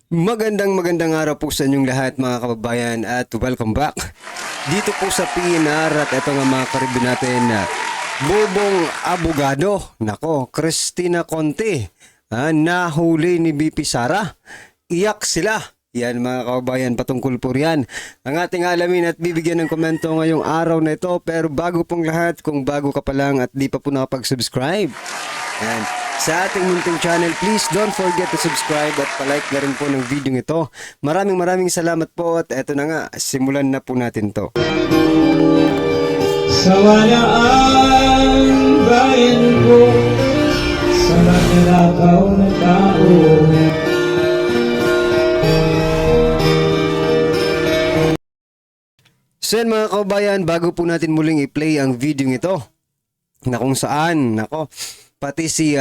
Magandang araw po sa inyong lahat mga kababayan at welcome back dito po sa PNR at ito nga mga karibin natin Bobong Abogado, nako, Cristina Conte, nahuli ni BP Sara, iyak sila. Yan mga kababayan, patungkol po riyan ang ating alamin at bibigyan ng komento ngayong araw na ito. Pero bago pong lahat, kung bago ka pa lang at di pa po nakapag-subscribe yan sa ating munting channel, please don't forget to subscribe at palike na rin po ng video ito. Maraming salamat po at eto na nga, simulan na po natin to. Sawalaan bayan ko sa magnanakaw na tao. So yan mga kababayan, bago po natin muling i-play ang video ito na kung saan, nako, pati si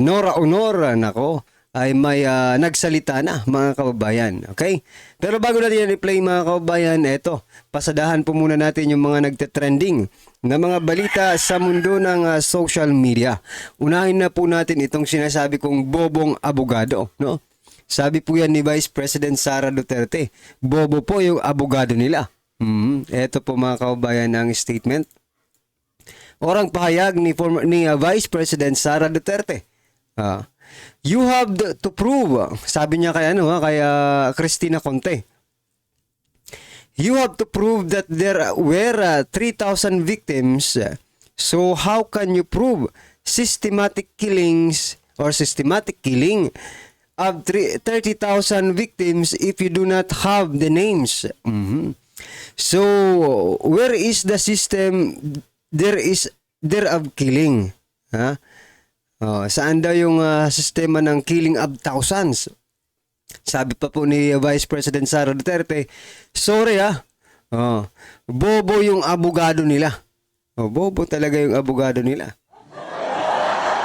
Nora Honor, nako, ay may nagsalita na mga kababayan. Okay? Pero bago natin yan i-play mga kababayan, eto, pasadahan po muna natin yung mga nagte-trending na mga balita sa mundo ng social media. Unahin na po natin itong sinasabi kong Bobong Abogado, no? Sabi po yan ni Vice President Sara Duterte, bobo po yung abogado nila. Eto po mga kababayan ang statement. Orang pahayag ni Vice President Sara Duterte. You have to prove, sabi niya kay kay Cristina Conte. You have to prove that there were 3,000 victims. So how can you prove systematic killings or systematic killing of 30,000 victims if you do not have the names? So where is the system there of killing? Saan daw yung sistema ng killing of thousands? Sabi pa po ni Vice President Sara Duterte, sorry bobo yung abogado nila. Bobo talaga yung abogado nila.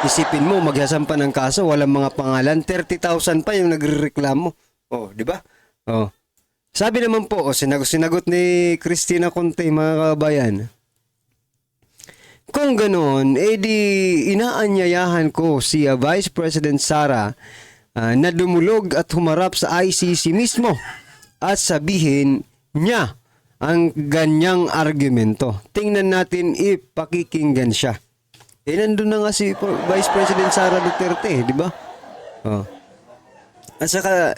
Isipin mo, maghasampa ng kaso, walang mga pangalan, 30,000 pa yung nagrereklamo. Di ba? Sabi naman po, sinagot ni Cristina Conte, mga kabayan. Kung ganoon, di inaanyayahan ko si Vice President Sara na dumulog at humarap sa ICC mismo at sabihin niya ang ganyang argumento. Tingnan natin pakikinggan siya. Nandun na nga si Vice President Sara Duterte, di ba? At saka,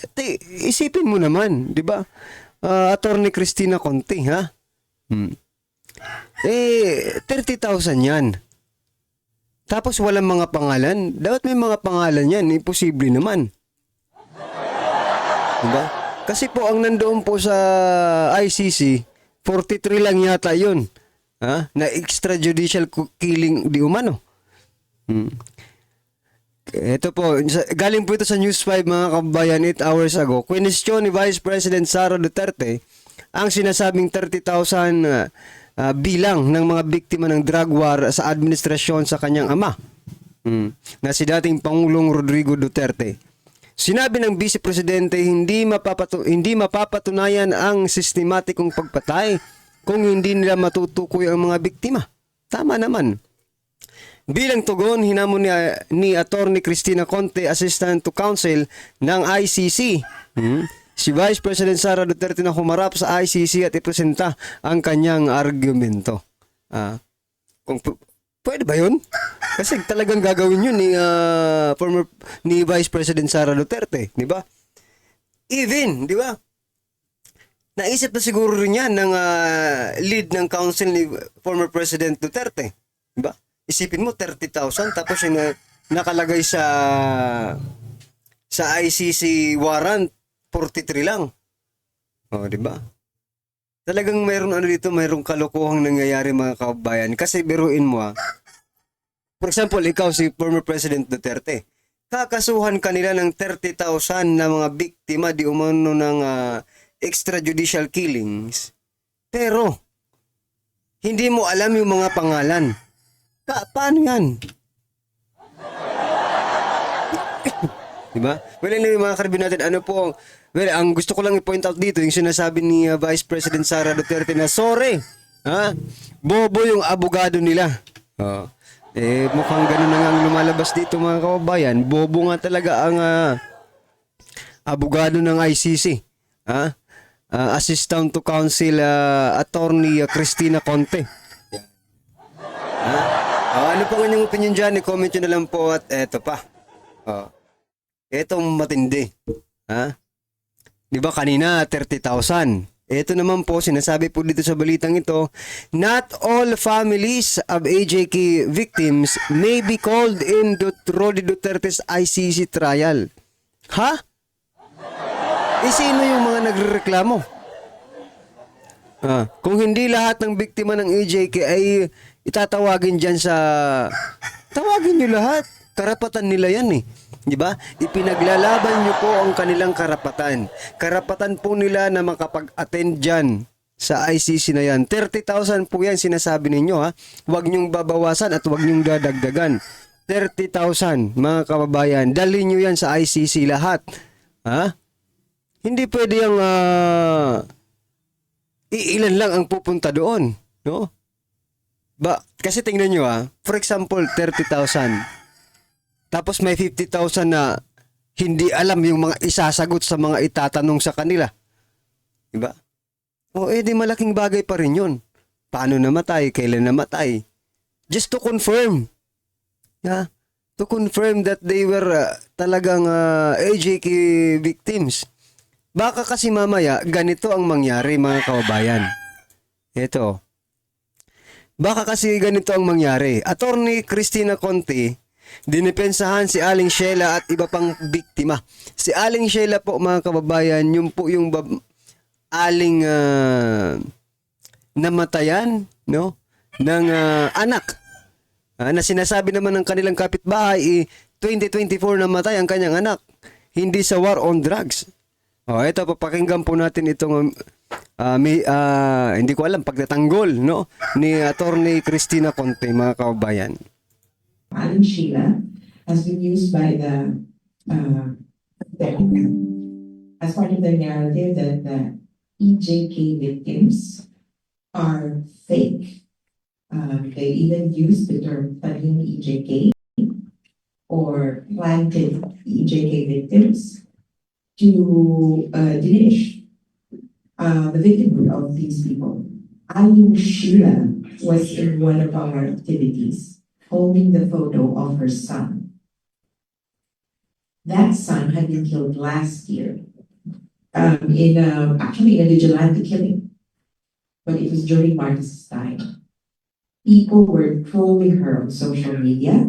isipin mo naman, di ba? Attorney Cristina Conte, 30,000 yan. Tapos walang mga pangalan. Dapat may mga pangalan yan. Imposible naman. Diba? Kasi po ang nandoon po sa ICC, 43 lang yata yun. Na extrajudicial killing di umano. Ito po, galing po ito sa News 5 mga kabayan 8 hours ago. Question ni Vice President Sara Duterte ang sinasabing 30,000 bilang ng mga biktima ng drug war sa administrasyon sa kanyang ama na si dating Pangulong Rodrigo Duterte. Sinabi ng Vice Presidente hindi mapapatunayan ang sistematikong pagpatay kung hindi nila matutukoy ang mga biktima. Tama naman. Bilang tugon, hinamon ni Attorney Cristina Conte, Assistant to Counsel ng ICC, si Vice President Sara Duterte na humarap sa ICC at ipresenta ang kanyang argumento. Kung pwede ba yun? Kasi talagang gagawin yun ni Vice President Sara Duterte, di ba? Even, di ba? Naisip na siguro rin yan ng lead ng council ni former President Duterte, di ba? Isipin mo 30,000 tapos yung nakalagay sa ICC warrant 43 lang. Di ba? Talagang mayroong mayroong kalokohang nangyayari mga kababayan. Kasi biruin mo for example, ikaw si former President Duterte. Kakasuhan kanila ng 30,000 na mga biktima di umano ng extrajudicial killings. Pero hindi mo alam yung mga pangalan. Paano yan? Diba? Well, anyway, mga karibin natin, ang gusto ko lang i-point out dito, yung sinasabi ni Vice President Sara Duterte na, sorry, bobo yung abogado nila. Mukhang ganun na nga ang lumalabas dito mga kababayan. Bobo nga talaga abogado ng ICC. Ha? Assistant to Counsel Attorney Cristina Conte. Ha? Ano po ang inyong opinion dyan? I-comment nyo na lang po at eto pa. Etong matindi. Ha? Di ba kanina 30,000? Ito naman po, sinasabi po dito sa balitang ito, not all families of AJK victims may be called in Roddy Duterte's ICC trial. Ha? Sino yung mga nagrereklamo? Kung hindi lahat ng biktima ng AJK ay itatawagin dyan sa... Tawagin nyo lahat. Karapatan nila yan eh. Di ba? Ipinaglalaban nyo po ang kanilang karapatan. Karapatan po nila na makapag-attend dyan sa ICC na yan. 30,000 po yan sinasabi ninyo ha. Huwag nyong babawasan at huwag nyong dadagdagan. 30,000 mga kababayan. Dalhin nyo yan sa ICC lahat. Ha? Hindi pwede yung ilan lang ang pupunta doon. No? Kasi tingnan nyo ha. For example, 30,000. Tapos may 50,000 na hindi alam yung mga isasagot sa mga itatanong sa kanila. Diba? O di malaking bagay pa rin yun. Paano namatay? Kailan namatay? Just to confirm. Yeah? To confirm that they were talagang AJK victims. Baka kasi mamaya ganito ang mangyari mga kababayan. Ito. Baka kasi ganito ang mangyari. Attorney Cristina Conte, dinipensahan si Aling Sheila at iba pang biktima. Si Aling Sheila po mga kababayan, yung po yung aling namatayan no ng anak. Na sinasabi naman ng kanilang kapitbahay 2024 namatay ang kanyang anak. Hindi sa war on drugs. Ito papakinggan po natin itong hindi ko alam pagtatanggol no ni Attorney Cristina Conte mga kababayan. Alan Sheila has been used by the as part of the narrative that the EJK victims are fake. They even use the term Talim EJK or planted EJK victims to diminish the victimhood of these people. Alan Sheila was in one of our activities holding the photo of her son. That son had been killed last year actually in a vigilante killing, but it was during Marcos's time. People were trolling her on social media.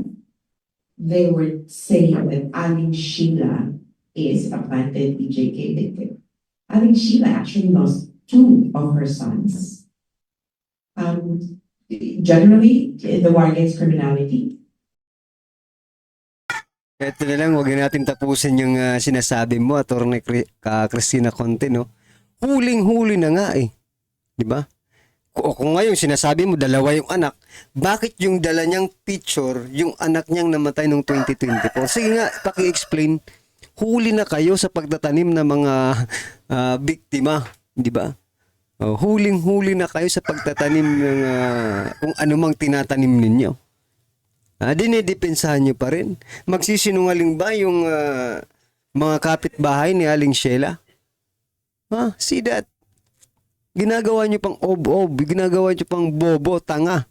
They were saying that Aling Sheila is a planted BJK victim. Aling Sheila actually lost 2 of her sons. Generally, in the war against criminality. Ito na lang, huwag na natin tapusin yung sinasabi mo, Attorney Cristina Conte, no? Huling-huli na nga eh. Di ba? Kung ngayon sinasabi mo, dalawa yung anak, bakit yung dala niyang picture, yung anak niyang namatay noong 2024? Sige nga, paki-explain. Huli na kayo sa pagtatanim ng mga biktima, di ba? Huling-huli na kayo sa pagtatanim ng kung anumang tinatanim ninyo. Dinidepensahan nyo pa rin. Magsisinungaling ba yung mga kapitbahay ni Aling Sheila? See that? Ginagawa nyo pang ob-ob, ginagawa nyo pang bobo, tanga.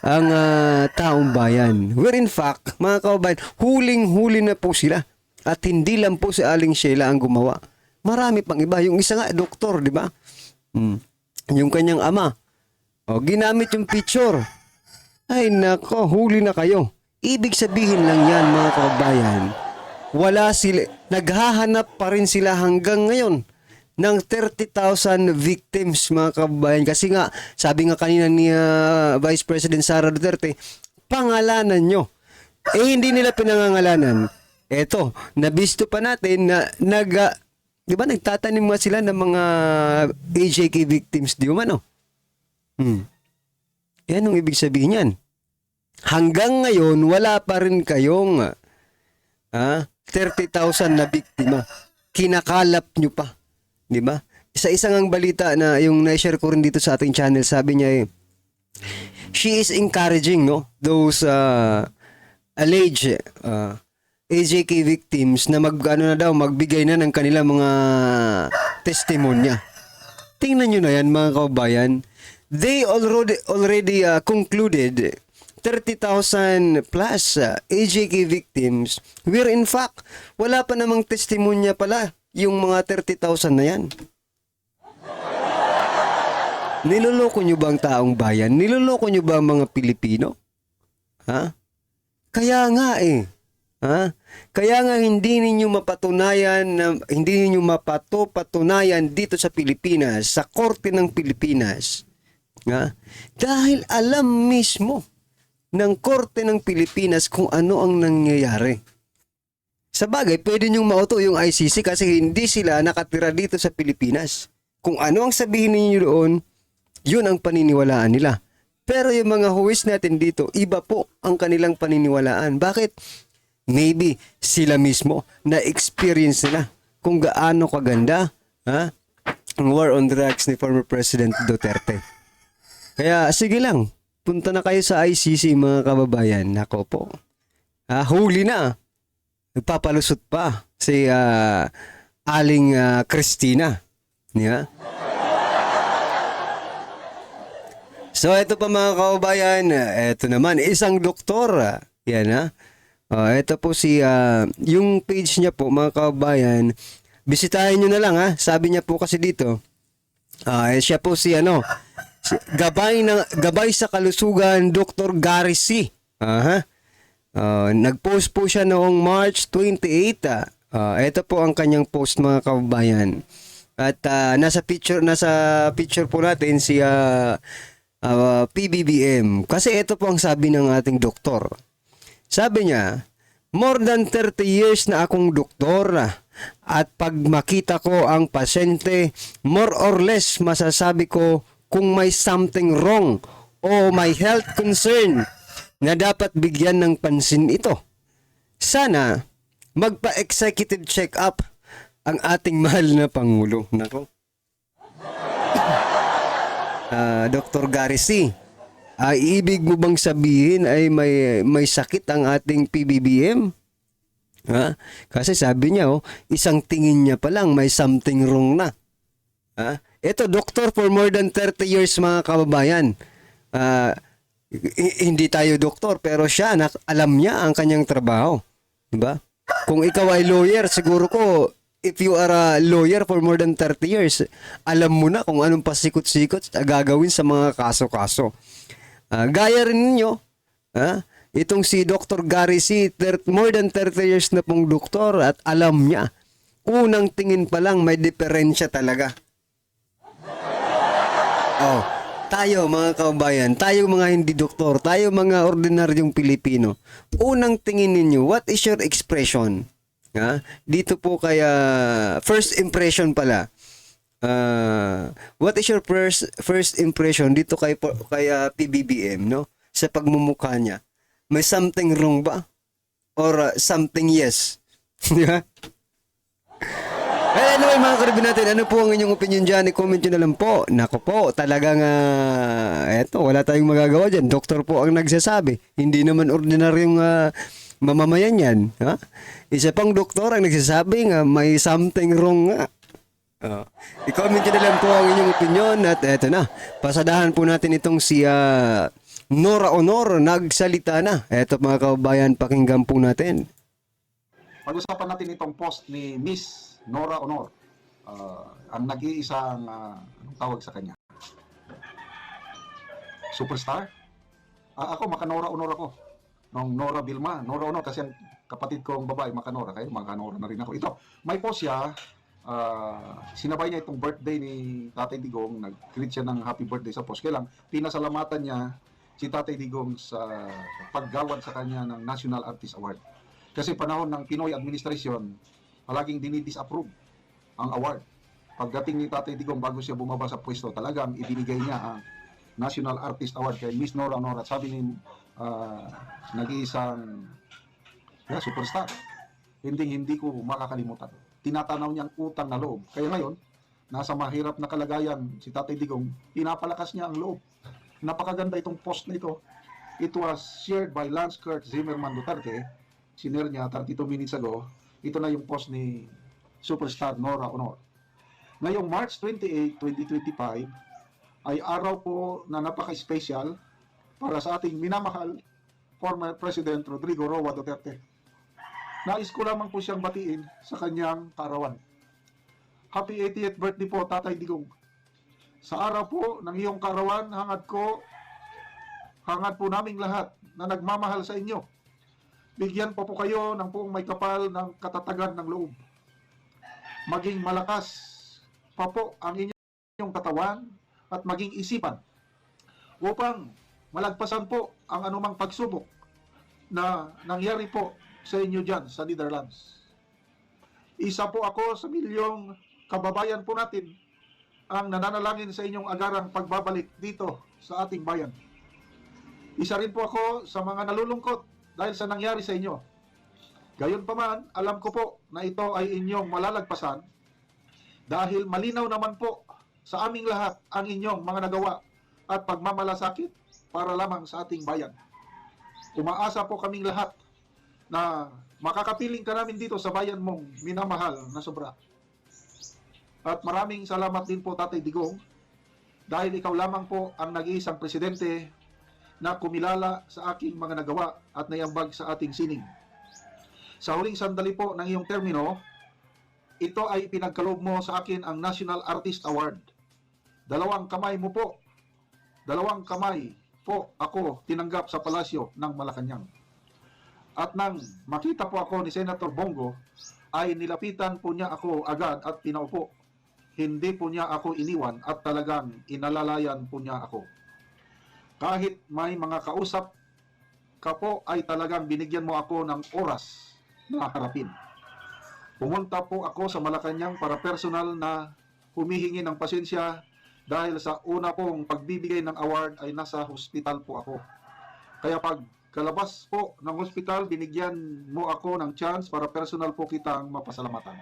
Ang taong bayan. Where in fact, mga kababayan, huling-huli na po sila. At hindi lang po si Aling Sheila ang gumawa. Marami pang iba. Yung isa nga, doktor, di ba? Yung kanyang ama. Ginamit yung picture. Ay nako, huli na kayo. Ibig sabihin lang yan mga kababayan. Wala sila, naghahanap pa rin sila hanggang ngayon ng 30,000 victims mga kababayan. Kasi nga, sabi nga kanina ni Vice President Sara Duterte, pangalanan nyo. Hindi nila pinangangalanan. Eto, nabisto pa natin na di ba nagtatanim nga sila ng mga AJK victims, di ba no? Yan ang ibig sabihin yan. Hanggang ngayon, wala pa rin kayong 30,000 na biktima. Kinakalap nyo pa. Di ba? Isa-isang ang balita na yung na-share ko rin dito sa ating channel, sabi niya she is encouraging no those alleged AJK victims na magbigay na ng kanilang mga testimonya. Tingnan nyo na yan mga kababayan. They already concluded 30,000 plus AJK victims where in fact wala pa namang testimonya pala yung mga 30,000 na yan. Niloloko nyo ba ang taong bayan? Niloloko nyo ba ang mga Pilipino? Ha? Kaya nga Ha? Kaya nga hindi ninyo mapatunayan dito sa Pilipinas, sa korte ng Pilipinas. Ha? Dahil alam mismo ng korte ng Pilipinas kung ano ang nangyayari. Sa bagay, pwede nyong mauto yung ICC kasi hindi sila nakatira dito sa Pilipinas. Kung ano ang sabihin ninyo doon, yun ang paniniwalaan nila. Pero yung mga huwis natin dito, iba po ang kanilang paniniwalaan. Bakit? Maybe sila mismo na-experience nila kung gaano kaganda ang war on drugs ni former President Duterte. Kaya sige lang, punta na kayo sa ICC mga kababayan. Nako po. Huli na. Nagpapalusot pa si Aling Cristina. Yeah? So ito pa mga kababayan, ito naman isang doktor. Yan ito po yung page niya po mga kababayan. Bisitahin nyo na lang Sabi niya po kasi dito, siya po Gabay sa Kalusugan, Dr. Gary C. Nag-post po siya noong March 28. Ito po ang kanyang post mga kababayan. At nasa picture po natin si PBBM. Kasi ito po ang sabi ng ating doktor. Sabi niya, more than 30 years na akong doktor at pag makita ko ang pasyente, more or less masasabi ko kung may something wrong o may health concern na dapat bigyan ng pansin ito. Sana magpa-executive check-up ang ating mahal na Pangulo. Nako. Dr. Gary C. Ibig mo bang sabihin ay may sakit ang ating PBBM? Kasi sabi niya, isang tingin niya pa lang may something wrong na. Ito, doktor for more than 30 years mga kababayan. Hindi tayo doktor pero siya, alam niya ang kanyang trabaho. Diba? Kung ikaw ay lawyer, siguro ko, if you are a lawyer for more than 30 years, alam mo na kung anong pasikot-sikot gagawin sa mga kaso-kaso. Gaya rin ninyo, itong si Dr. Gary C, more than 30 years na pong doktor at alam niya, unang tingin pa lang may diferensya talaga. Tayo mga kababayan, tayo mga hindi doktor, tayo mga ordinaryong Pilipino, unang tingin ninyo, what is your expression? Dito po kaya, first impression pala. What is your first impression dito kay PBBM, no? Sa pagmumukha niya. May something wrong ba? Or something yes? Di ba? Anyway mga karibin natin, ano po ang inyong opinion dyan? I-comment nyo na lang po. Nako po, talagang eto, wala tayong magagawa dyan. Doktor po ang nagsasabi. Hindi naman ordinaryong mamamayan yan. Isa pang doktor ang nagsasabi nga may something wrong nga. I-comment nyo na lang po ang inyong opinion at eto na, pasadahan po natin itong si Nora Honor, nagsalita na. Eto mga kababayan, pakinggan po natin. Pag-usapan natin itong post ni Miss Nora Honor, ang nag-iisang, anong tawag sa kanya? Superstar? Ako, Makanora Honor ako. Nung Nora Vilma, Nora Honor kasi ang kapatid kong babae, Makanora, kayo Makanora na rin ako. Ito, may post siya, sinabay niya itong birthday ni Tatay Digong, nag-greet siya ng happy birthday sa post. Kaya lang, pinasalamatan niya si Tatay Digong sa paggawad sa kanya ng National Artist Award. Kasi panahon ng Pinoy administration, palaging dinidisapprove ang award. Pagdating ni Tatay Digong bago siya bumaba sa pwesto, talagang ibinigay niya ang National Artist Award kay Miss Nora Honor. At sabi ni nag-iisang superstar, hindi ko makakalimutan. Tinatanaw niyang utang na loob. Kaya ngayon, nasa mahirap na kalagayan si Tatay Digong, pinapalakas niya ang loob. Napakaganda itong post na ito. It was shared by Lance Kurt Zimmerman Duterte sinare niya 32 minutes ago, ito na yung post ni Superstar Nora Honor. Ngayong March 28, 2025 ay araw po na napaka-special para sa ating minamahal former President Rodrigo Roa Duterte. Nais ko lamang po siyang batiin sa kanyang kaarawan. Happy 80th birthday po, Tatay Digong. Sa araw po ng iyong kaarawan, hangad po naming lahat na nagmamahal sa inyo. Bigyan po kayo ng buong may kapal ng katatagan ng loob. Maging malakas pa po ang inyong katawan at maging isipan upang malagpasan po ang anumang pagsubok na nangyari po sa inyo dyan sa Netherlands. Isa po ako sa milyong kababayan po natin ang nananalangin sa inyong agarang pagbabalik dito sa ating bayan. Isa rin po ako sa mga nalulungkot dahil sa nangyari sa inyo. Gayunpaman, alam ko po na ito ay inyong malalagpasan dahil malinaw naman po sa aming lahat ang inyong mga nagawa at pagmamalasakit para lamang sa ating bayan. Umaasa po kaming lahat na makakapiling ka namin dito sa bayan mong minamahal na sobra. At maraming salamat din po, Tatay Digong, dahil ikaw lamang po ang nag-iisang presidente na kumilala sa aking mga nagawa at naiambag sa ating sining. Sa huling sandali po ng iyong termino, ito ay pinagkaloob mo sa akin ang National Artist Award. Dalawang kamay po ako tinanggap sa palasyo ng Malacanang. At nang makita po ako ni Senator Bongo, ay nilapitan po niya ako agad at pinaupo. Hindi po niya ako iniwan at talagang inalalayan po niya ako. Kahit may mga kausap ka po, ay talagang binigyan mo ako ng oras na harapin. Pumunta po ako sa Malacanang para personal na humihingi ng pasensya dahil sa una pong pagbibigay ng award ay nasa hospital po ako. Kaya pag kalabas po ng hospital, binigyan mo ako ng chance para personal po kitang mapasalamatan.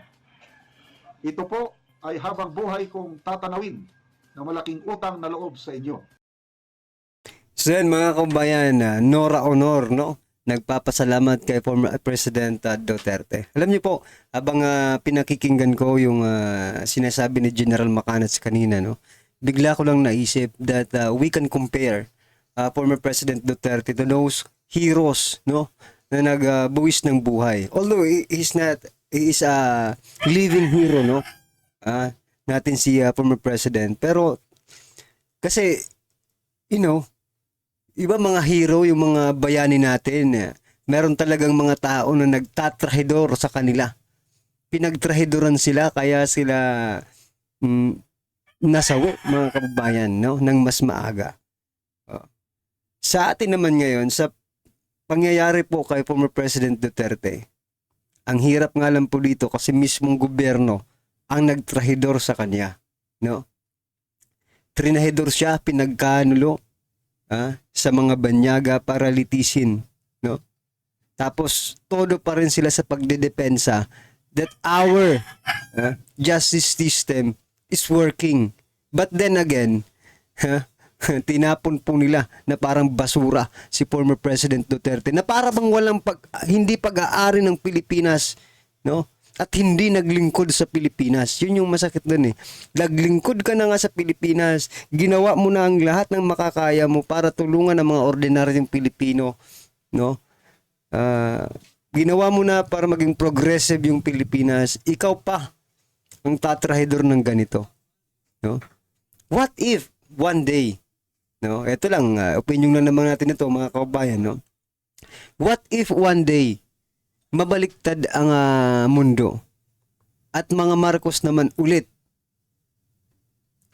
Ito po ay habang buhay kong tatanawin na malaking utang na loob sa inyo. So yan mga kabayan, Nora Honor, no? Nagpapasalamat kay former President Duterte. Alam niyo po, habang pinakikinggan ko yung sinasabi ni General Macanas kanina, no? Bigla ko lang naisip that we can compare former President Duterte to those heroes, no? Na nagbuwis ng buhay. Although he is a living hero, no? Natin si former President. Pero kasi, you know, iba mga hero, yung mga bayani natin, meron talagang mga tao na nagtatrahidor sa kanila. Pinagtrahidoran sila, kaya sila nasawi, mga kababayan, no? Nang mas maaga. Sa atin naman ngayon, sa pangyayari po kay former President Duterte, ang hirap nga lang po dito kasi mismong gobyerno ang nagtrahidor sa kanya, no? Trinahidor siya, pinagkanulo, sa mga banyaga para litisin, no? Tapos todo pa rin sila sa pagdedepensa that our justice system is working. But then again, tinapon po nila na parang basura si former President Duterte na para bang walang hindi pag-aari ng Pilipinas, no? At hindi naglingkod sa Pilipinas. Yun yung masakit dun eh. Naglingkod ka na nga sa Pilipinas, ginawa mo na ang lahat ng makakaya mo para tulungan ang mga ordinaryong Pilipino, no? Ginawa mo na para maging progressive yung Pilipinas, ikaw pa ang tatrahidor ng ganito, no? What if one day, no? Ito lang, opinion lang naman natin ito, mga kababayan, no? What if one day mabaliktad ang mundo at mga Marcos naman ulit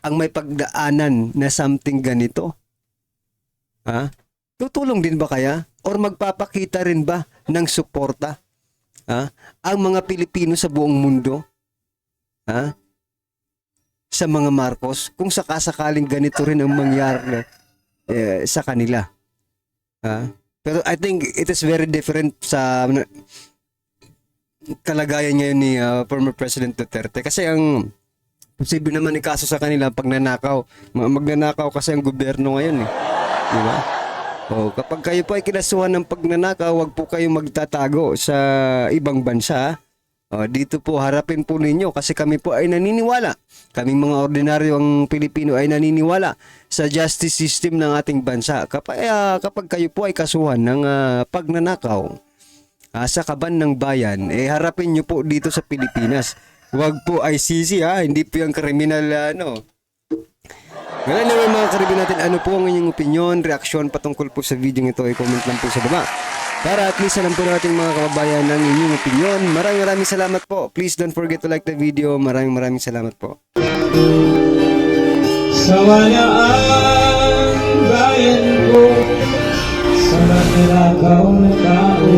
ang may pagdaanan na something ganito? Tutulong din ba kaya? Or magpapakita rin ba ng suporta ang mga Pilipino sa buong mundo sa mga Marcos kung sakasakaling ganito rin ang mangyari sa kanila? Pero I think it is very different sa kalagayan ngayon ni former President Duterte. Kasi ang posible naman ikaso sa kanila pag nanakaw. Magnanakaw kasi ang gobyerno ngayon eh. Di ba? Kapag kayo po ay kinasuhan ng pagnanakaw, huwag po kayo magtatago sa ibang bansa. Dito po harapin po ninyo kasi kami po ay naniniwala. Kaming mga ordinaryong Pilipino ay naniniwala sa justice system ng ating bansa. Kapag kayo po ay kasuhan ng pagnanakaw sa kaban ng bayan, harapin nyo po dito sa Pilipinas. Huwag po ICC hindi po yung kriminal Ngayon naman mga karibin natin, ano po ang inyong opinion, reaksyon patungkol po sa video ito, i-comment lang po sa baba. Para at least alam po natin mga kababayan ng inyong opinion. Maraming salamat po. Please don't forget to like the video. Maraming salamat po. Sawaya ang bayan ko sa magnanakaw na tao.